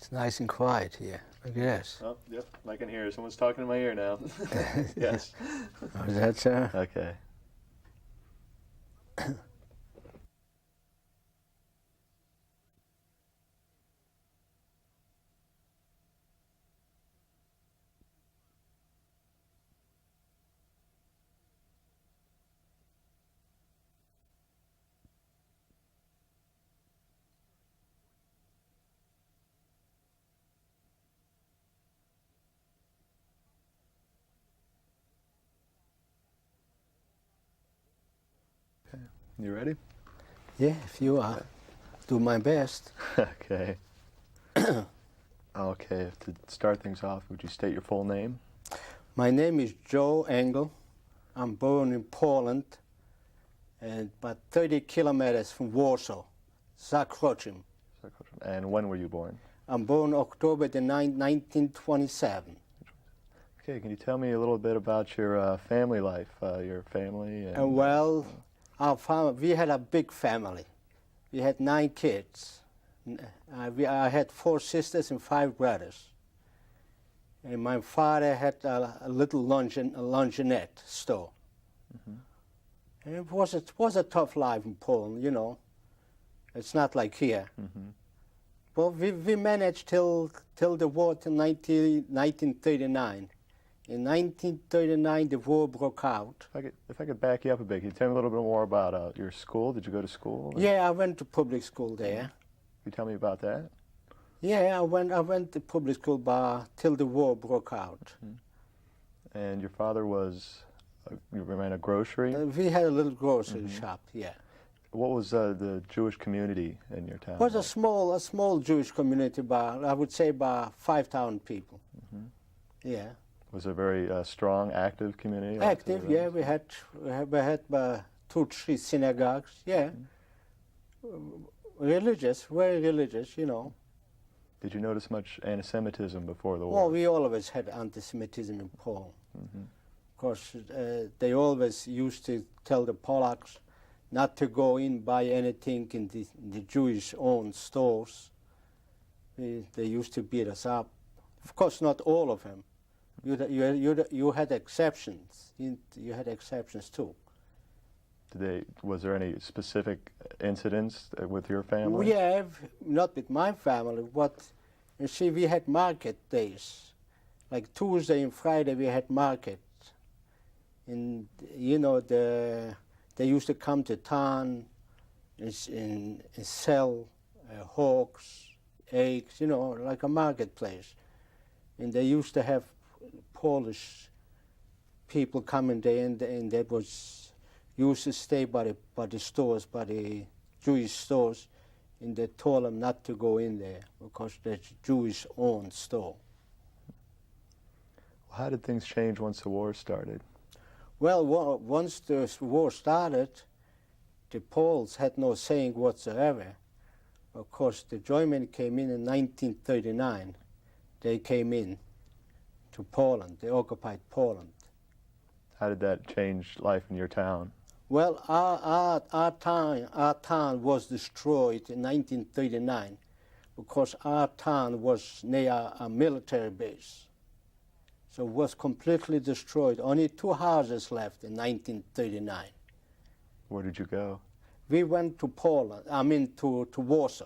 It's nice and quiet here. Look at this. Oh, yep, I can hear. Someone's talking in my ear now. Yes. Oh, is that so? Okay. You ready? Yeah, if you are. Do my best. Okay. Okay, to start things off, would you state your full name? My name is Joe Engel. I'm born in Poland, and about 30 kilometers from Warsaw, Zakroczym. And when were you born? I'm born October the 9th, 1927. Okay, can you tell me a little bit about your family life, your family? And, Well, our family, we had a big family. We had 9 kids. I had 4 sisters and 5 brothers. And my father had a little luncheonette store. And it was a tough life in Poland, you know. It's not like here. But we managed till the war, till 1939. In 1939, the war broke out. If I could back you up a bit, can you tell me a little bit more about your school? Did you go to school? Or? Yeah, I went to public school there. Can you tell me about that? Yeah, I went to public school till the war broke out. And your father you ran a grocery? We had a little grocery shop, yeah. What was the Jewish community in your town? It was a small Jewish community, I would say about 5,000 people. Yeah. Was it a very strong, active community? Active, yeah. We had 2, 3 synagogues, yeah. Religious, very religious, you know. Did you notice much anti-Semitism before the war? Well, we always had anti-Semitism in Poland. Of course, they always used to tell the Polacks not to go in buy anything in the Jewish-owned stores. They used to beat us up. Of course, not all of them. You had exceptions. You had exceptions too. Was there any specific incidents with your family? Yeah, not with my family, but you see, we had market days. Like Tuesday and Friday, we had market. And, you know, they used to come to town and sell hogs, eggs, you know, like a marketplace. And they used to have Polish people coming there, and they used to stay by the stores, by the Jewish stores, and they told them not to go in there because that's Jewish-owned store. How did things change once the war started? Well, once the war started, the Poles had no saying whatsoever. Of course, the Germans came in 1939. They came in to Poland. They occupied Poland. How did that change life in your town? Well, our town was destroyed in 1939 because our town was near a military base. So it was completely destroyed. Only 2 houses left in 1939. Where did you go? We went to to Warsaw.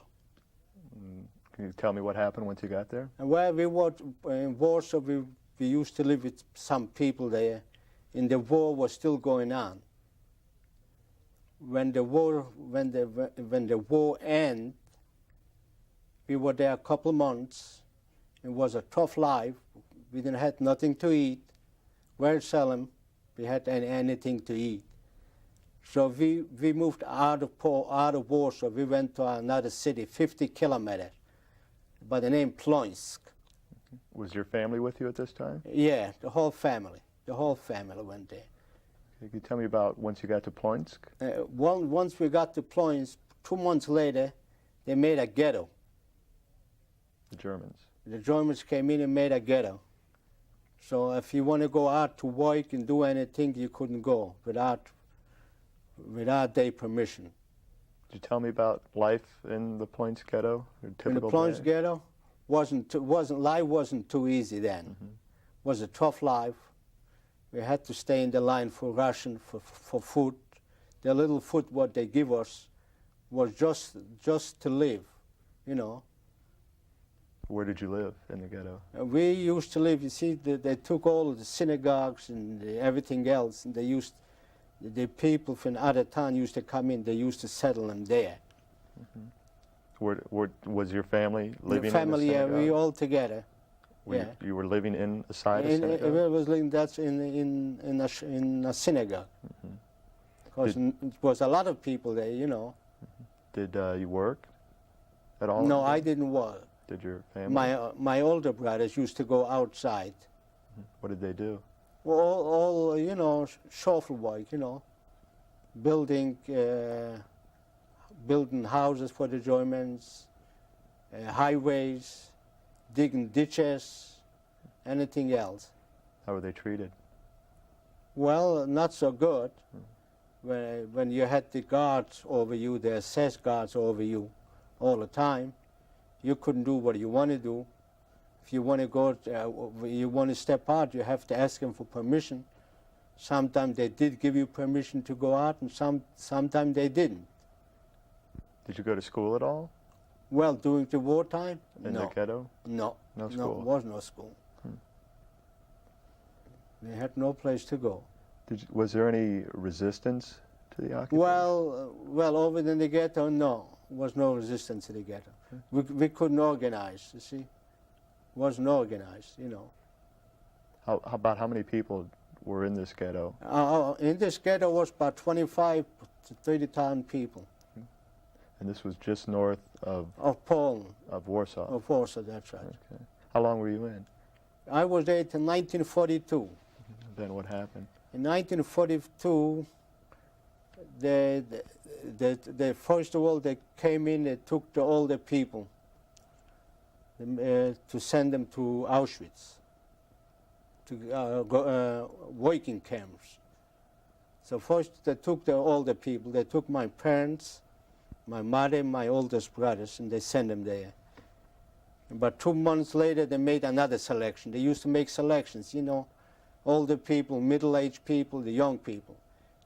Can you tell me what happened once you got there? And where we were in Warsaw, we used to live with some people there, and the war was still going on. When the war ended, we were there a couple months. It was a tough life. We didn't have nothing to eat. Very seldom we had anything to eat. So we moved out of Warsaw. We went to another city, 50 kilometers, by the name Plońsk. Was your family with you at this time? Yeah, the whole family. The whole family went there. Can you tell me about once you got to Plońsk? Once we got to Plońsk, 2 months later, they made a ghetto. The Germans? The Germans came in and made a ghetto. So if you want to go out to work and do anything, you couldn't go without their permission. Could you tell me about life in the Plońsk ghetto? In the Plońsk ghetto, life wasn't too easy then. It was a tough life. We had to stay in the line for ration, for food. The little food what they give us was just to live, you know. Where did you live in the ghetto? We used to live, you see, they took all the synagogues and everything else, and the people from other town used to come in, they used to settle them there. Where was your family living family, in the yeah, synagogue? we all together. You were living inside a synagogue? We was living in a synagogue. Because it was a lot of people there, you know. Did you work at all? No, I didn't work. Did your family? My older brothers used to go outside. What did they do? Well, all you know, shovel work, you know, building houses for the Germans, highways, digging ditches, anything else. How were they treated? Well, not so good. When you had the guards over you, the SS guards over you all the time, you couldn't do what you want to do. If you want to go, you want to step out, you have to ask them for permission. Sometimes they did give you permission to go out, and sometimes they didn't. Did you go to school at all? Well, during the wartime, In no. the ghetto? No, No no, school? was no school. They had no place to go. Was there any resistance to the occupation? Well, over in the ghetto, no. Was no resistance to the ghetto. We couldn't organize, you see. Wasn't organized, you know. How about how many people were in this ghetto? In this ghetto was about 25 to 30,000 people. And this was just north of Poland. Of Warsaw? Of Warsaw, that's right. Okay. How long were you in? I was there till 1942. Then what happened? In 1942, first of all, they came in, they took all the people to send them to Auschwitz, to working camps. So first they took all the people. They took my parents, my mother, my oldest brothers, and they sent them there. But 2 months later, they made another selection. They used to make selections, you know, older people, middle-aged people, the young people.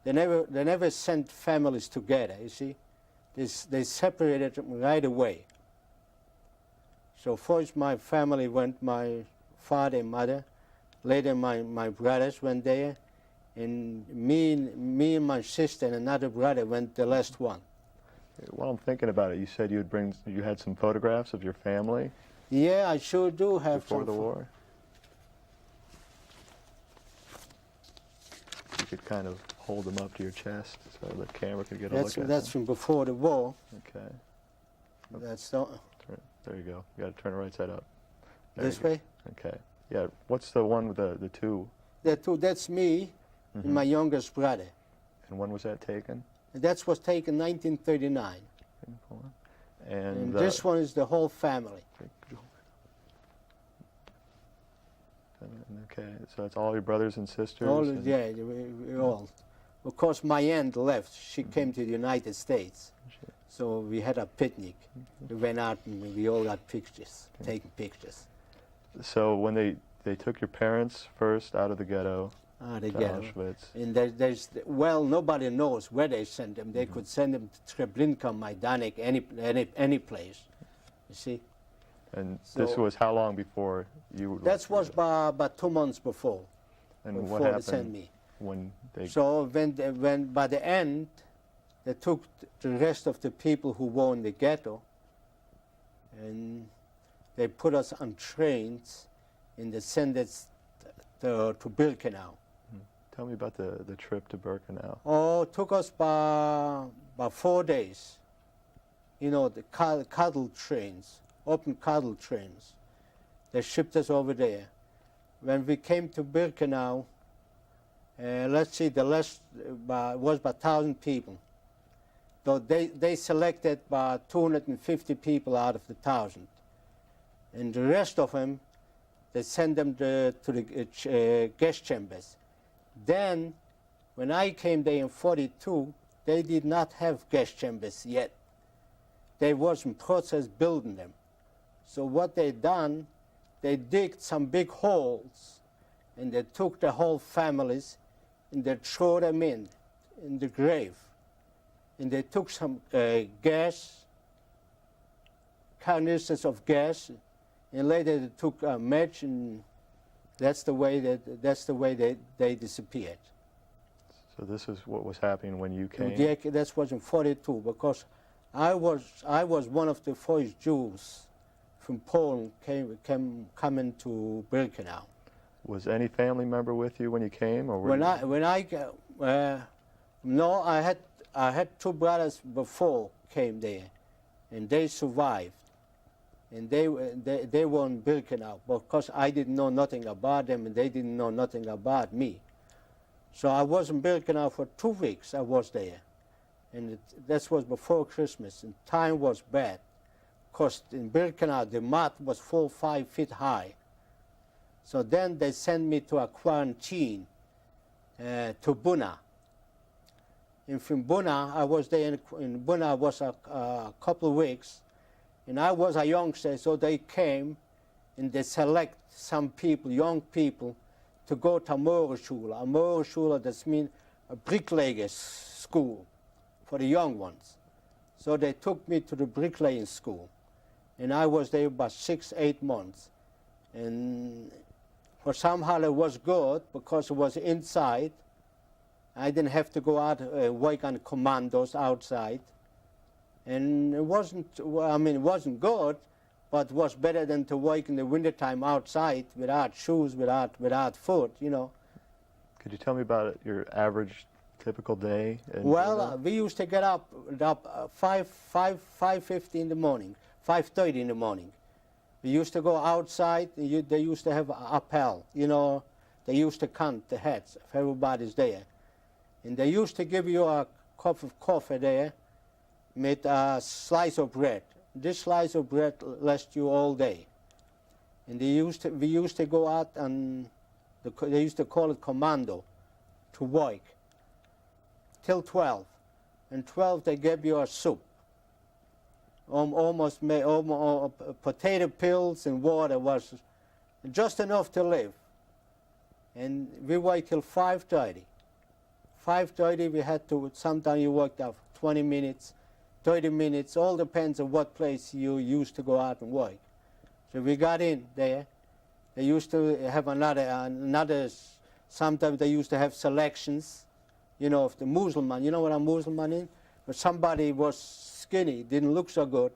They never sent families together, you see. They separated them right away. So first my family went, my father and mother. Later my brothers went there. And me and my sister and another brother went the last one. While I'm thinking about it, you said you had some photographs of your family? Yeah, I sure do have before some. the war? You could kind of hold them up to your chest so the camera could get a look at That's them. from before the war. Okay. That's the, There you go. You got to turn it right side up. There this you go. way. Okay. Yeah. What's the one with the two? That's me and my youngest brother. And when was that taken? That was taken 1939. And this one is the whole family. Okay, so it's all your brothers and sisters? All, yeah, we all. Of course, my aunt left. She came to the United States. So we had a picnic. We went out and we all got pictures, taking pictures. So when they took your parents first out of the ghetto The to ghetto. Auschwitz, And well, nobody knows where they sent them. They could send them to Treblinka, Majdanek, any place, you see. and So- this was how long before you? That was about 2 months before. And before what they sent happened me. when they? So when by the end, they took the rest of the people who were in the ghetto, and they put us on trains, and they sent us to Birkenau. Tell me about the trip to Birkenau. Oh, it took us about 4 days. You know, the cattle trains, open cattle trains. They shipped us over there. When we came to Birkenau, let's see, the last was about 1,000 people. So they selected about 250 people out of the 1,000. And the rest of them, they sent them to the gas chambers. Then, when I came there in 42, they did not have gas chambers yet. They was in process building them. So what they done, they digged some big holes, and they took the whole families, and they threw them in the grave. And they took some gas, canisters of gas, and later they took a match, and that's the way they disappeared. So this is what was happening when you came? Yeah, that was in 42, because I was one of the first Jews from Poland coming to Birkenau. Was any family member with you when you came, or no, I had two brothers before came there, and they survived, and they were in Birkenau, because I didn't know nothing about them, and they didn't know nothing about me. So I was in Birkenau for 2 weeks. I was there, and that was before Christmas, and time was bad, because in Birkenau the mud was 4 or 5 feet high. So then they sent me to a quarantine to Buna. And from Buna, I was there in Buna. I was a couple of weeks, and I was a youngster, so they came and they select some people, young people, to go to Moorschule. A Moorschule, that means a bricklayer's school for the young ones. So they took me to the bricklaying school, and I was there about 6, 8 months. And for somehow it was good, because it was inside. I didn't have to go out work on commandos outside. And it wasn't good, but it was better than to work in the wintertime outside without shoes, without food, you know. Could you tell me about your average typical day? Well, we used to get up 5:50 in the morning, 5:30 in the morning. We used to go outside. They used to have a appel, you know. They used to count the heads if everybody's there. And they used to give you a cup of coffee there with a slice of bread. This slice of bread lasts you all day. And we used to go out, and they used to call it commando, to work till 12. And 12 they gave you a soup, almost potato peels and water, was just enough to live. And we worked till 5:30. 5:30 we had to, sometimes you worked out 20 minutes, 30 minutes, all depends on what place you used to go out and work. So we got in there. They used to have another, sometimes they used to have selections, you know, of the Muslim. You know what a Muslim is? But somebody was skinny, didn't look so good.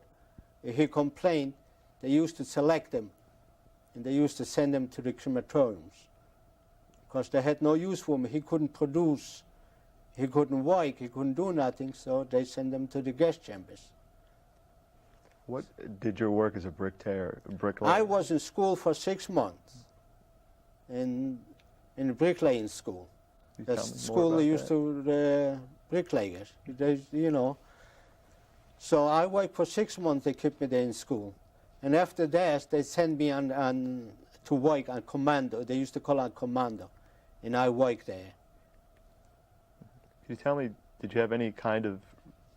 He complained. They used to select them, and they used to send them to the crematoriums, because they had no use for him. He couldn't produce. He couldn't work, he couldn't do nothing, so they sent him to the gas chambers. What did your work as a bricklayer? I was in school for 6 months, in the bricklaying school. That's the school they used to bricklayers, you know. So I worked for 6 months. They kept me there in school, and after that they sent me to work on commando. They used to call it commando, and I worked there. Can you tell me, did you have any kind of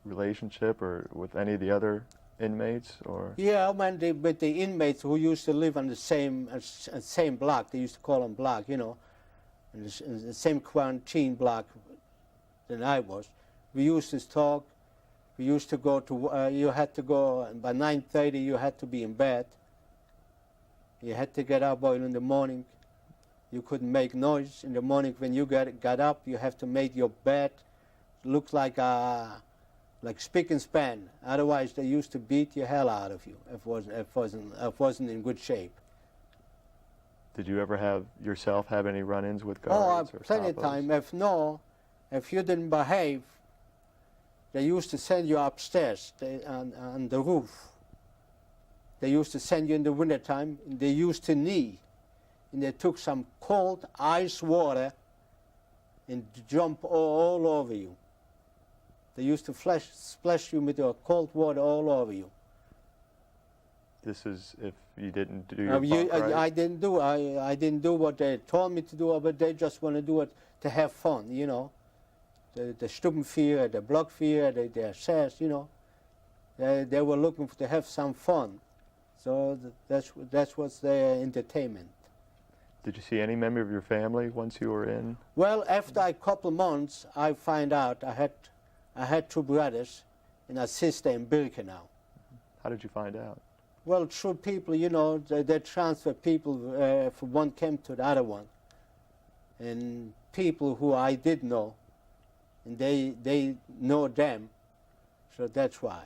relationship or with any of the other inmates, or? Yeah, with the inmates who used to live on the same block. They used to call them block, you know, in the same quarantine block than I was. We used to talk. We used to go to. You had to go by 9:30. You had to be in bed. You had to get up early in the morning. You couldn't make noise in the morning. When you got up, you have to make your bed look like spick and span. Otherwise, they used to beat your hell out of you if wasn't in good shape. Did you ever have any run-ins with guards? Oh, plenty of time. If you didn't behave, they used to send you upstairs on the roof. They used to send you in the wintertime. They used to knee. And they took some cold ice water and jump all over you. They used to splash you with cold water all over you. This is if you didn't do your bunk, right? I didn't do what they told me to do, but they just want to do it to have fun, you know. The Stubenfeier, the Blockfeier, the assess, you know. They were looking to have some fun. So that was their entertainment. Did you see any member of your family once you were in? Well, after a couple months, I find out I had two brothers and a sister in Birkenau. How did you find out? Well, through people, you know, they transfer people from one camp to the other one. And people who I did know, and they know them, so that's why.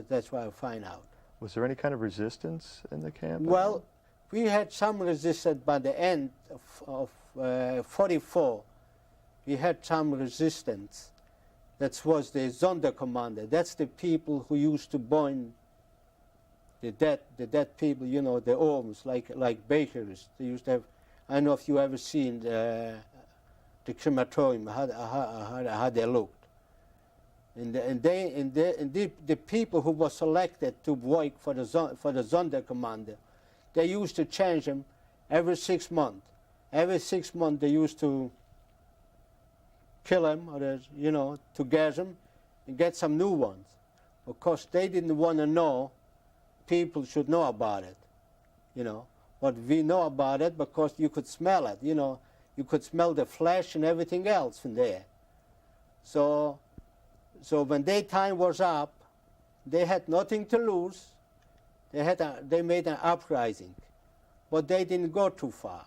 That's why I find out. Was there any kind of resistance in the camp? Well, we had some resistance by the end of 44. We had some resistance. That was the Sonderkommando. That's the people who used to burn the dead people, you know, the arms, like bakers. They used to have, I don't know if you ever seen the crematorium, how they looked. And the people who were selected to work for the Sonderkommando, they used to change them every 6 months. Every 6 months they used to kill them, or you know, to gas them and get some new ones. Of course, they didn't want to know. People should know about it, you know. But we know about it because you could smell it, you know. You could smell the flesh and everything else from there. So when their time was up, they had nothing to lose. They made an uprising, but they didn't go too far.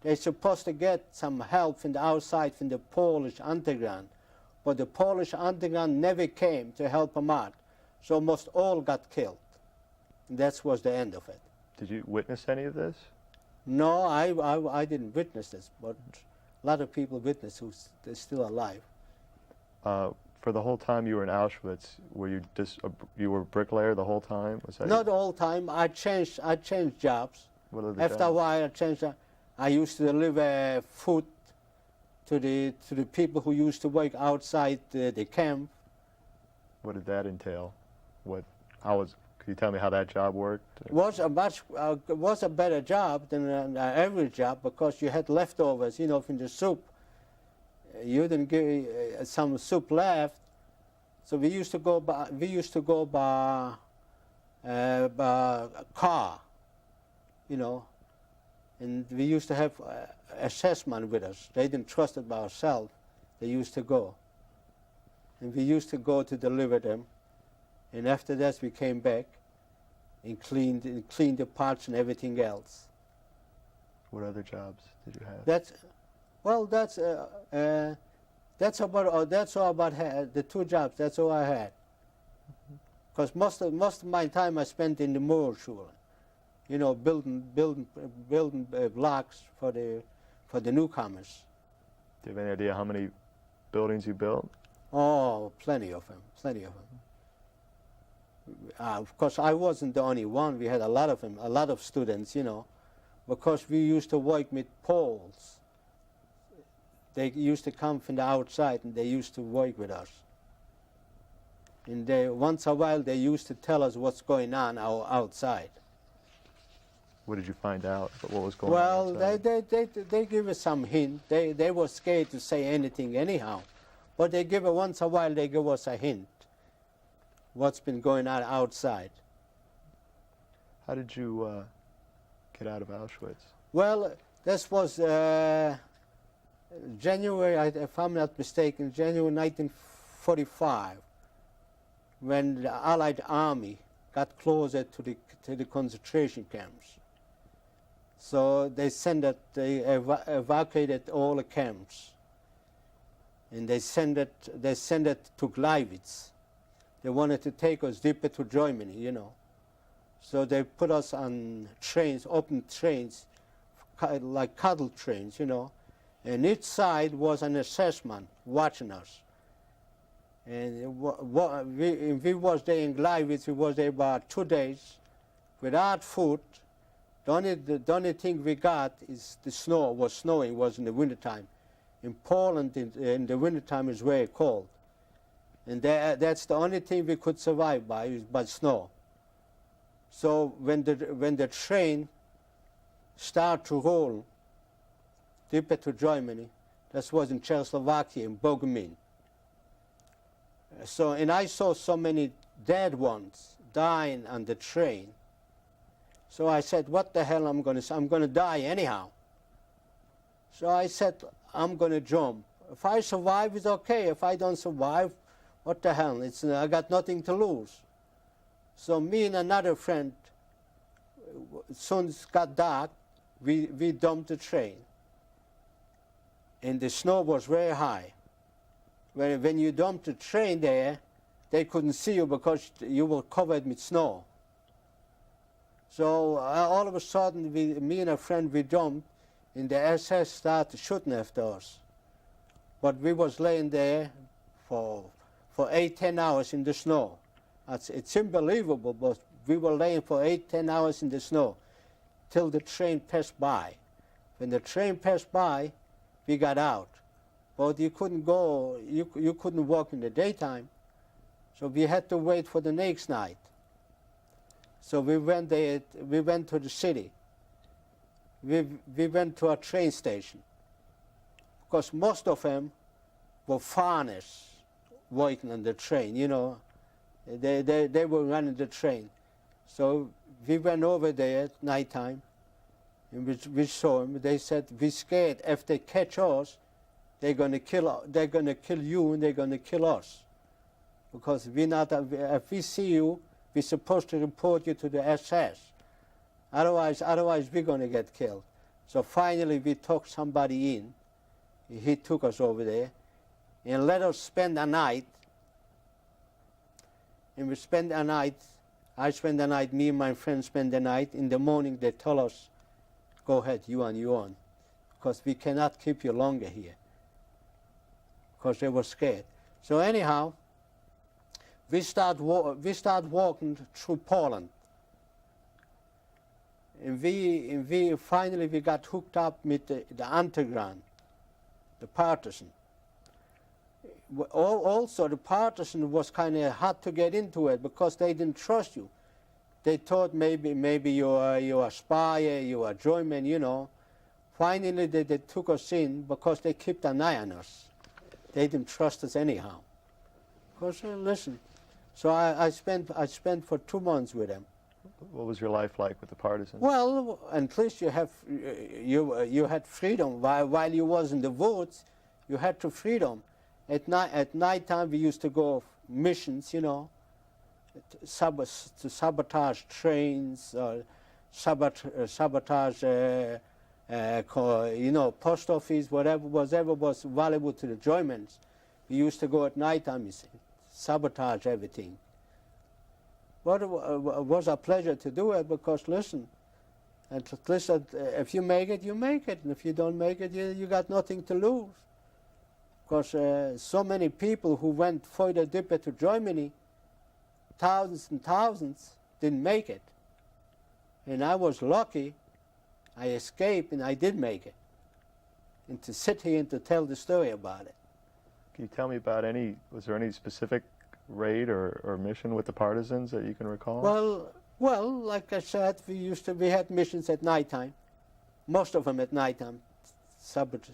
They're supposed to get some help from the outside, from the Polish underground, but the Polish underground never came to help them out, so almost all got killed. And that was the end of it. Did you witness any of this? No, I didn't witness this, but a lot of people witnessed who's still alive. For the whole time you were in Auschwitz, were you you were a bricklayer the whole time? Was that Not the whole time. I changed jobs. What other After jobs? a while, I changed. I used to deliver food to the people who used to work outside the camp. What did that entail? Could you tell me how that job worked? Was a better job than an average job because you had leftovers, you know, from the soup. You didn't give some soup left, so we used to go by car, you know, and we used to have assessment with us. They didn't trust it by ourselves. They used to go, and we used to go to deliver them, and after that we came back and cleaned the pots and everything else. What other jobs did you have? That's all about the two jobs. That's all I had. Because most of my time I spent in the Moorschule, you know, building blocks for the newcomers. Do you have any idea how many buildings you built? Oh, plenty of them. Of course, I wasn't the only one. We had a lot of them, a lot of students, you know, because we used to work with Poles. They used to come from the outside and they used to work with us. And once in a while they used to tell us what's going on outside. What did you find out? What was going on Well, outside? they give us some hint. They were scared to say anything anyhow. But they give once in a while they give us a hint. What's been going on outside. How did you get out of Auschwitz? Well, this was January, if I'm not mistaken, January 1945, when the Allied army got closer to the concentration camps. So they evacuated all the camps, and they sent it to Gleiwitz. They wanted to take us deeper to Germany, you know. So they put us on trains, open trains, like cattle trains, you know. And each side was an assessment watching us. And we was there in Gleiwitz, we was there about 2 days without food. The only thing we got is the snow. Was snowing, was in the wintertime. In Poland, in the wintertime, is very cold. And that's the only thing we could survive by snow. So when the train started to roll deeper to Germany, that was in Czechoslovakia, in Bogumin. And I saw so many dead ones dying on the train. So I said, what the hell I'm going to die anyhow. So I said, I'm going to jump. If I survive, it's okay. If I don't survive, what the hell? I got nothing to lose. So me and another friend, as soon as it got dark, we dumped the train. And the snow was very high. When you dumped the train there, they couldn't see you because you were covered with snow. So all of a sudden, me and a friend, we jumped, and the SS started shooting after us. But we was laying there for 8-10 hours in the snow. It's unbelievable, but we were laying for 8-10 hours in the snow till the train passed by. When the train passed by, we got out. But you couldn't go, you couldn't walk in the daytime. So we had to wait for the next night. So we went there, we went to the city. We went to a train station. Because most of them were foreigners working on the train, you know. They were running the train. So we went over there at nighttime, and we saw them. They said, we're scared if they catch us, they're going to kill you and they're going to kill us. Because if we see you, we're supposed to report you to the SS. Otherwise we're going to get killed. So finally we took somebody in. He took us over there and let us spend a night. And we spent a night, I spent the night, me and my friend spent the night. In the morning they tell us, go ahead, you on. Because we cannot keep you longer here. Because they were scared. So anyhow, we start walking through Poland. And we finally got hooked up with the underground, the partisan. Also, the partisan was kind of hard to get into it because they didn't trust you. They thought maybe you're a spy, you're a German, you know. Finally, they took us in because they kept an eye on us. They didn't trust us anyhow. Because listen, so I spent for 2 months with them. What was your life like with the partisans? Well, at least you had freedom. While you was in the woods, you had to freedom. At nighttime, we used to go missions, you know, to sabotage trains, sabotage, you know, post office, whatever was valuable to the Germans. We used to go at nighttime, you see, sabotage everything. But it was a pleasure to do it because, listen, at least if you make it, you make it. And if you don't make it, you got nothing to lose. Because so many people who went further deeper to Germany, thousands and thousands, didn't make it. And I was lucky. I escaped and I did make it. And to sit here and to tell the story about it. Can you tell me about was there any specific raid or mission with the partisans that you can recall? Well, like I said, we had missions at nighttime. Most of them at nighttime. Sabotage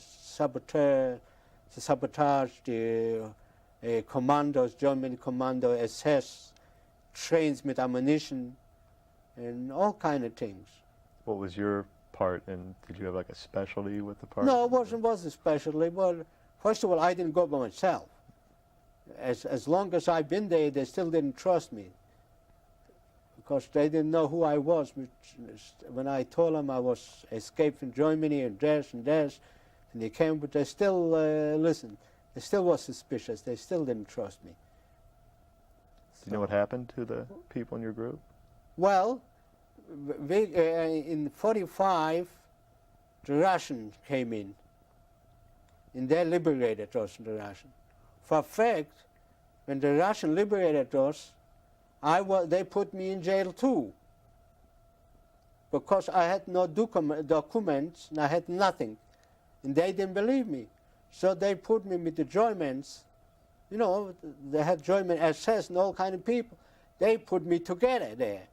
the commandos, German commando, SS, trains with ammunition, and all kind of things. What was your part, and did you have like a specialty with the partisans? No, it wasn't a specialty. Well, first of all, I didn't go by myself. As long as I've been there, they still didn't trust me because they didn't know who I was. When I told them I was escaped from Germany and this, and they came, but they still listened. They still were suspicious. They still didn't trust me. Do you know what happened to the people in your group? Well, in 1945, the Russians came in, and they liberated us, the Russians. For a fact, when the Russians liberated us, they put me in jail too. Because I had no documents, and I had nothing. And they didn't believe me. So they put me with the Germans. You know, they had German SS and all kind of people. They put me together there.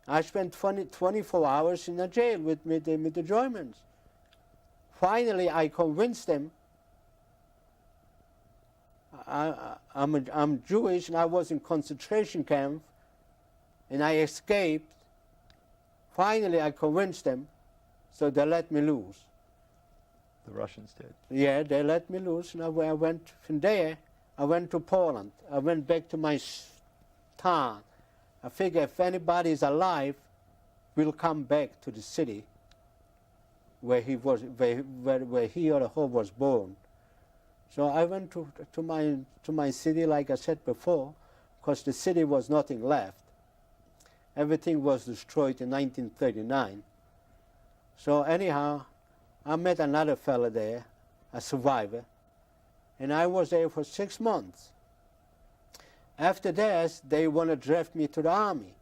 I spent 24 hours in a jail with the Germans. Finally, I convinced them. I'm Jewish, and I was in concentration camp, and I escaped. Finally, I convinced them, so they let me loose. The Russians did. Yeah, they let me loose, and I went from there. I went to Poland. I went back to my town. I figure if anybody is alive, we'll come back to the city where he was, where he or her was born. So I went to my city, like I said before, because the city was nothing left. Everything was destroyed in 1939. So anyhow, I met another fella there, a survivor, and I was there for 6 months. After that, they want to draft me to the army.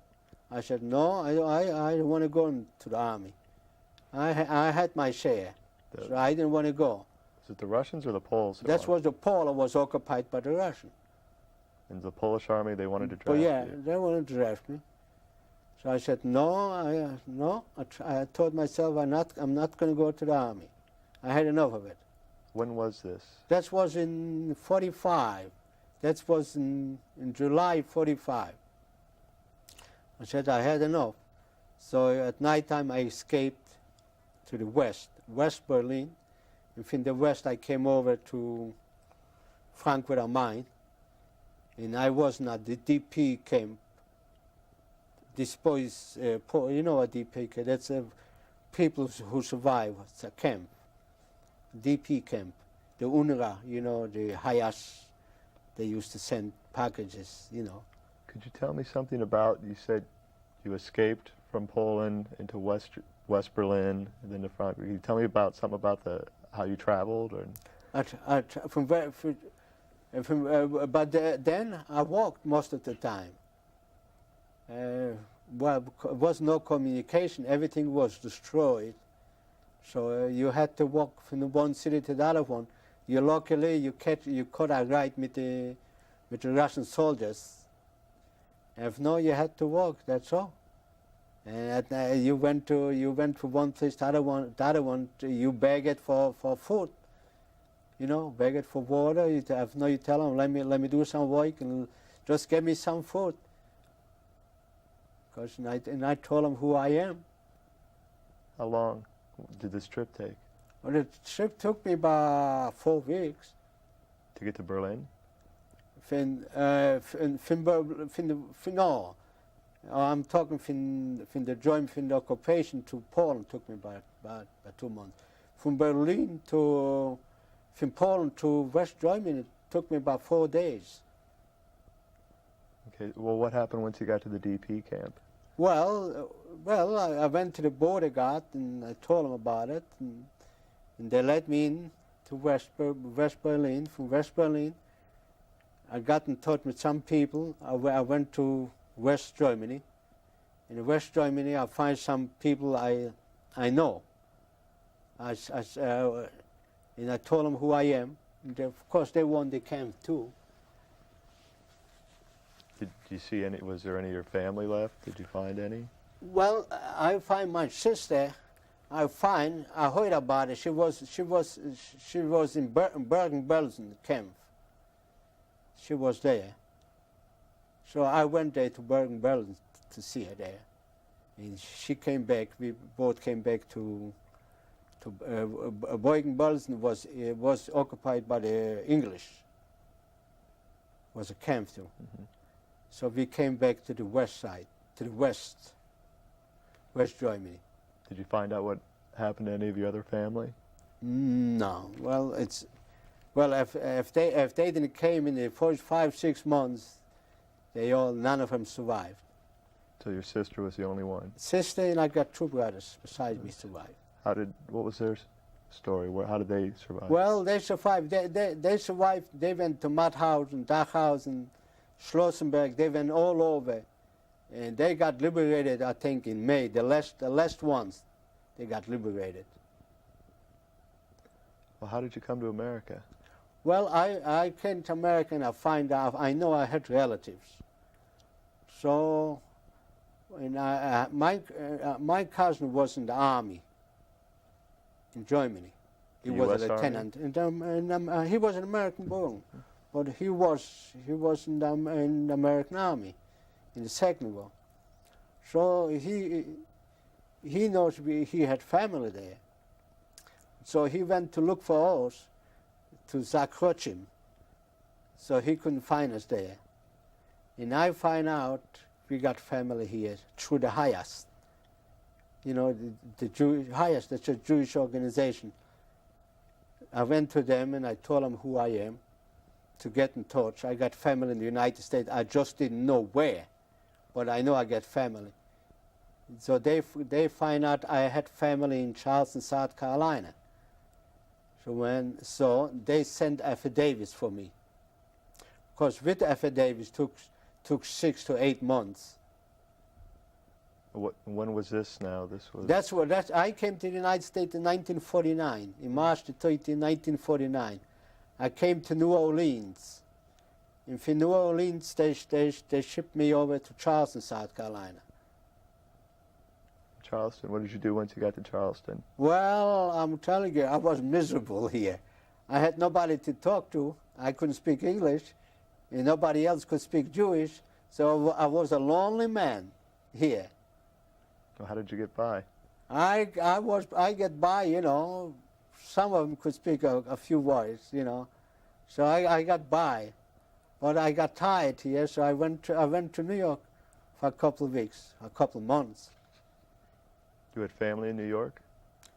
I said, no, I don't want to go into the army. I had my share, so I didn't want to go. Was it the Russians or the Poles? That was the Poland was occupied by the Russians. And the Polish army, they wanted to draft But yeah, you. they wanted to draft me. So I said, no, no. I told myself I'm not going to go to the army. I had enough of it. When was this? That was in 45. That was in July 45. I said I had enough. So at night time I escaped to the West Berlin. And from the west I came over to Frankfurt am Main. And I was at the DP camp. Disposed, you know what DP camp? That's people who survive. It's a camp. DP camp. The UNRWA, you know, the Hayas, they used to send packages, you know. Could you tell me something about, you said you escaped from Poland into West Berlin and then to Frankfurt. Can you tell me about something about how you traveled? Or? Then I walked most of the time. Well, there was no communication. Everything was destroyed. So you had to walk from the one city to the other one. Luckily, you caught a ride with the Russian soldiers. If no, you had to walk. That's all. And you went from one place to the other one. You begged for food. You know, begged for water. You tell them, let me do some work and just give me some food. And I told them who I am. How long did this trip take? Well, the trip took me about 4 weeks. To get to Berlin? No, I'm talking from the occupation to Poland took me about 2 months. From Poland to West Germany it took me about 4 days. Okay. Well, what happened once you got to the DP camp? Well, I went to the border guard and I told them about it, and they let me in to West Berlin. From West Berlin, I got in touch with some people. I went to West Germany. In West Germany, I find some people I know. And I told them who I am. And of course, they want the camp too. Did you see any? Was there any of your family left? Did you find any? Well, I find my sister. I heard about it. She was in Bergen-Belsen camp. She was there. So I went there to Bergen-Belsen to see her there. And she came back. We both came back to Bergen-Belsen was occupied by the English. Was a camp too. Mm-hmm. So we came back to the west side, to the West Germany. Did you find out what happened to any of your other family? No. Well, if they didn't came in the first 5-6 months, none of them survived. So your sister was the only one. Sister and I got 2 brothers besides me survived. What was their story? How did they survive? Well, they survived. They survived. They went to Mauthausen, Dachausen, Schlossenberg. They went all over, and they got liberated. I think in May. The last ones, they got liberated. Well, how did you come to America? Well, I came to America and I know I had relatives. So, and my cousin was in the army in Germany. He was a lieutenant, and he was an American born. but he was in the American Army, in the Second War. So he knows he had family there. So he went to look for us to Zakrochim. So he couldn't find us there. And I find out we got family here through the Highest. You know, the Highest, that's a Jewish organization. I went to them and I told them who I am to get in touch. I got family in the United States. I just didn't know where, but I know I got family. So they find out I had family in Charleston, South Carolina. So they sent affidavits for me. Of course, with the affidavits took 6 to 8 months. When was this now? I came to the United States in 1949, in March the 13th, 1949. I came to New Orleans. And from New Orleans, they shipped me over to Charleston, South Carolina. Charleston, what did you do once you got to Charleston? Well, I'm telling you, I was miserable here. I had nobody to talk to. I couldn't speak English, and nobody else could speak Jewish, so I was a lonely man here. So how did you get by? I get by, you know. Some of them could speak a few words, you know. So I got by, but I got tired here, so I went to New York for a couple of weeks, a couple of months. You had family in New York?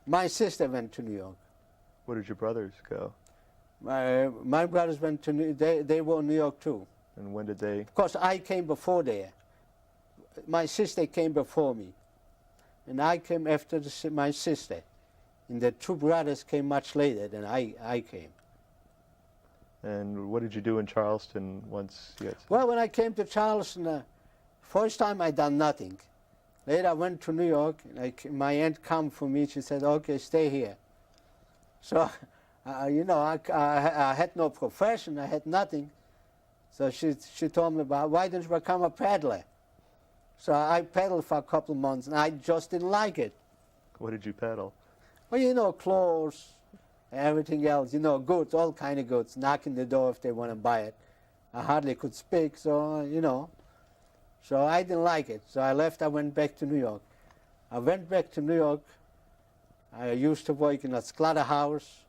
My sister went to New York. Where did your brothers go? My brothers went to they were in New York too. And when did they? Of course, I came before there. My sister came before me, and I came after my sister. And the two brothers came much later than I came. And what did you do in Charleston once you got? Well, when I came to Charleston, first time I done nothing. Later I went to New York. My aunt come for me. She said, "Okay, stay here." So, you know, I had no profession. I had nothing. So she told me about, why don't you become a peddler? So I peddled for a couple of months, and I just didn't like it. What did you peddle? Well, you know, clothes, everything else, you know, goods, all kind of goods, knocking the door if they want to buy it. I hardly could speak, so, you know. So I didn't like it. So I left, I went back to New York. I went back to New York. I used to work in a slaughterhouse,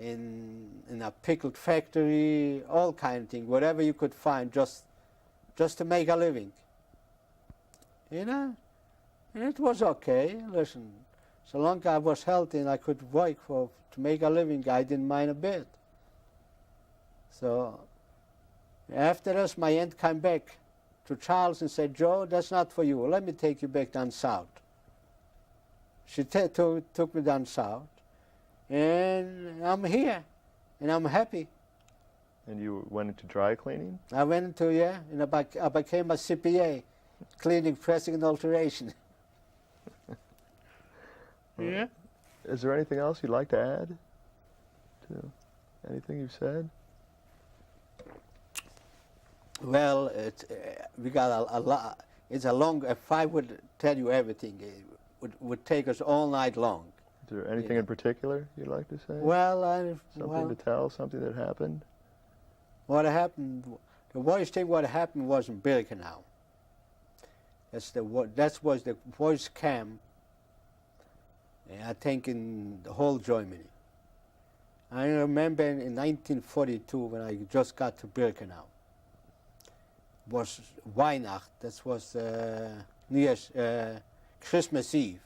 in a pickled factory, all kind of things, whatever you could find, just to make a living. You know, and it was okay. Listen, so long as I was healthy and I could work to make a living, I didn't mind a bit. So after this, my aunt came back to Charles and said, "Joe, that's not for you. Let me take you back down south." She took me down south, and I'm here, and I'm happy. And you went into dry cleaning? I went into, yeah, and I became a CPA, cleaning, pressing, and alteration. Yeah. Is there anything else you'd like to add to anything you've said? Well, we got a lot. It's a long. If I would tell you everything, it would take us all night long. Is there anything in particular you'd like to say? Well, something to tell, something that happened? What happened? The worst thing what happened was in Birkenau. That was the worst camp, I think, in the whole Germany. I remember in 1942 when I just got to Birkenau. Was Weihnacht. That was New Year's, Christmas Eve.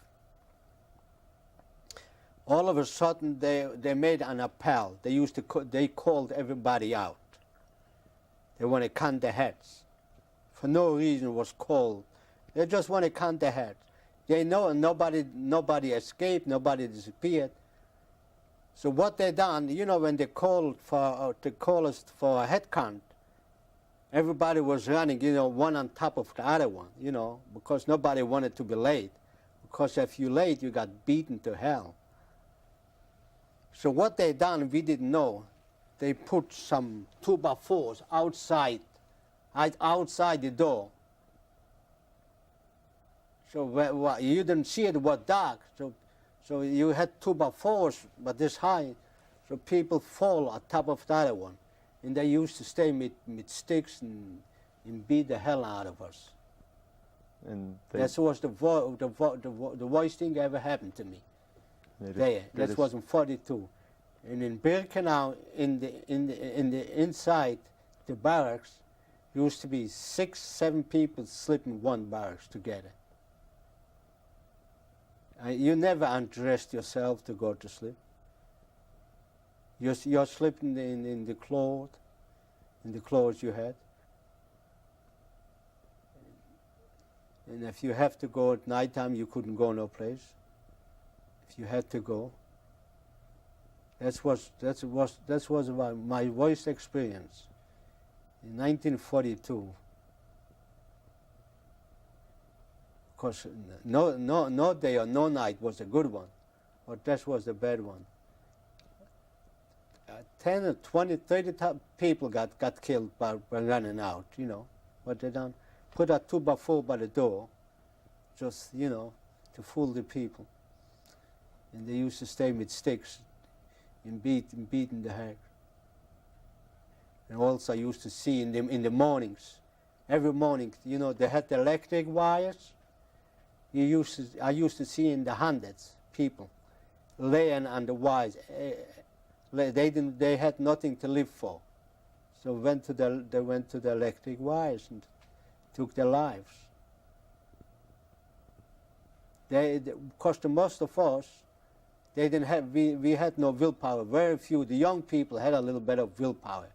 All of a sudden, they made an appel. They called everybody out. They want to count the heads. For no reason it was called. They just want to count the heads. They know nobody escaped, nobody disappeared. So what they done, you know, when they called us for a head count, everybody was running, you know, one on top of the other one, you know, because nobody wanted to be late. Because if you're late, you got beaten to hell. So what they done, we didn't know. They put some 2x4s outside the door. So you didn't see it, it was dark. So you had 2x4s, but this high, so people fall on top of the other one. and they used to stay with sticks and beat the hell out of us. And That was the worst thing ever happened to me. That was in '42, and in Birkenau, in the inside the barracks, used to be 6, 7 people sleeping in one barracks together. You never undressed yourself to go to sleep. You're sleeping in the clothes you had. And if you have to go at nighttime, you couldn't go no place. If you had to go, that was my worst experience in 1942. Of course, no day or no night was a good one, but that was the bad one. 10 or 20, 30 people got killed by running out. You know what they done? Put a 2x4 by the door, just, you know, to fool the people. And they used to stay with sticks and beating the heck. And also I used to see in the mornings, every morning, you know, they had the electric wires. I used to see in the hundreds people laying on the wires. They had nothing to live for, so they went to the electric wires and took their lives. Because the most of us, they didn't have. We had no willpower. Very few. The young people had a little bit of willpower,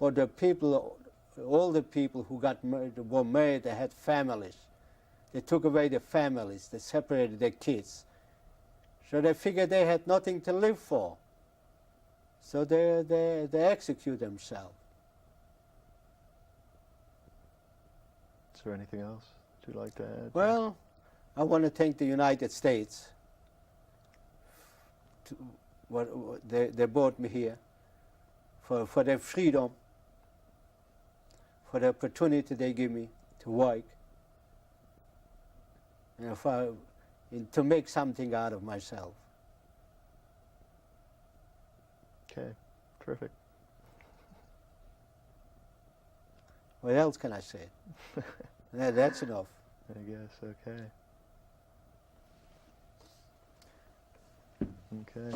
but the people, all the people who were married, they had families. They took away their families. They separated their kids. So they figured they had nothing to live for. So they execute themselves. Is there anything else that you'd like to add? Well, I want to thank the United States. They brought me here for their freedom, for the opportunity they give me to work, and to make something out of myself. Okay, terrific. What else can I say? That's enough. I guess, okay. Okay.